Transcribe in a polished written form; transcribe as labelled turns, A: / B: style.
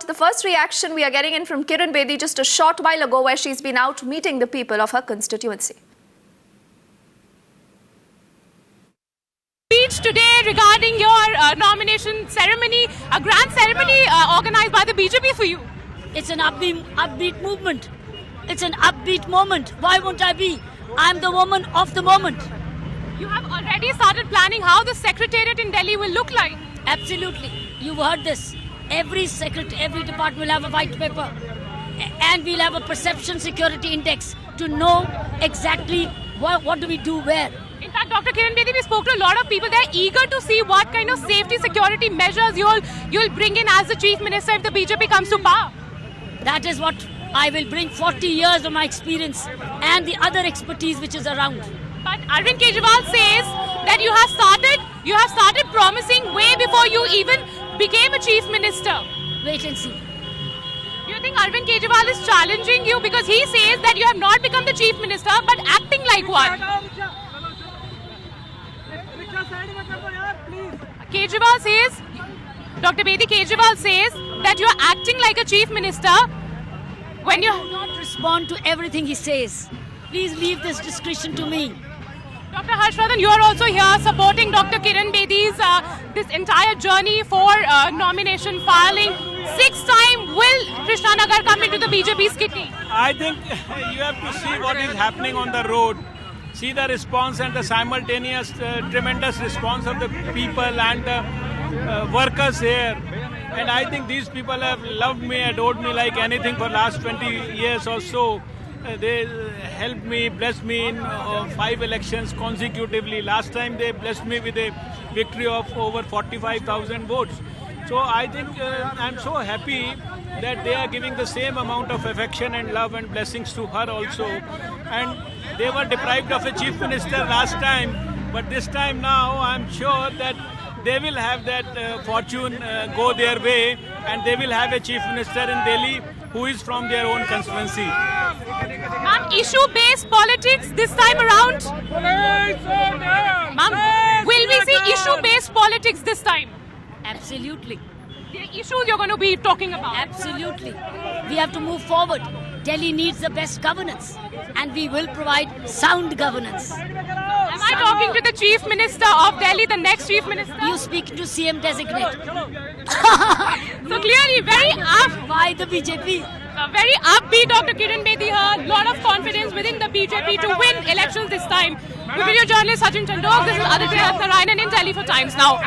A: out the first reaction we are getting in from Kiran Bedi just a short while ago, where she's been out meeting the people of her constituency.
B: Speech today regarding your nomination ceremony, a grand ceremony organized by the BJP for you.
C: It's an upbeat movement. It's an upbeat moment. Why won't I be? I'm the woman of the moment.
B: You have already started planning how the secretariat in Delhi will look like.
C: Absolutely. You've heard this. Every department will have a white paper. And we'll have a perception security index to know exactly what do we do where.
B: In fact, Dr. Kiran Bedi, we spoke to a lot of people. They're eager to see what kind of safety security measures you'll bring in as the Chief Minister if the BJP comes to power.
C: That is what I will bring, 40 years of my experience and the other expertise which is around.
B: But Arvind Kejriwal says that you have started promising way before you even became a Chief Minister.
C: Wait and see.
B: Do you think Arvind Kejriwal is challenging you because he says that you have not become the Chief Minister but acting like one? Kejriwal says, Dr. Bedi, Kejriwal says that you are acting like a Chief Minister when you
C: do not respond to everything he says. Please leave this discretion to me.
B: Dr. Harshvardhan, you are also here supporting Dr. Kiran Bedi's this entire journey for nomination filing. 6th time will Krishnanagar come into the BJP's kitty?
D: I think you have to see what is happening on the road. See the response and the simultaneous tremendous response of the people and the workers here. And I think these people have loved me, adored me like anything for last 20 years or so. They helped me, blessed me in 5 elections consecutively. Last time they blessed me with a victory of over 45,000 votes. So I think I'm so happy that they are giving the same amount of affection and love and blessings to her also. And they were deprived of a Chief Minister last time, but this time now I'm sure that they will have that fortune go their way, and they will have a Chief Minister in Delhi who is from their own constituency.
B: Ma'am, issue-based politics this time around? Ma'am, will we see issue-based politics this time?
C: Absolutely.
B: The issues you're going to be talking about?
C: Absolutely. We have to move forward. Delhi needs the best governance, and we will provide sound governance.
B: Am I talking to the Chief Minister of Delhi, the next Chief Minister?
C: You speak to CM designate.
B: So clearly,
C: Why the BJP?
B: Very upbeat Dr. Kiran Bedi here. Lot of confidence within the BJP to win elections this time. With video journalist Sachin Chandok, this is Aditya Narayanan in Delhi for Times Now.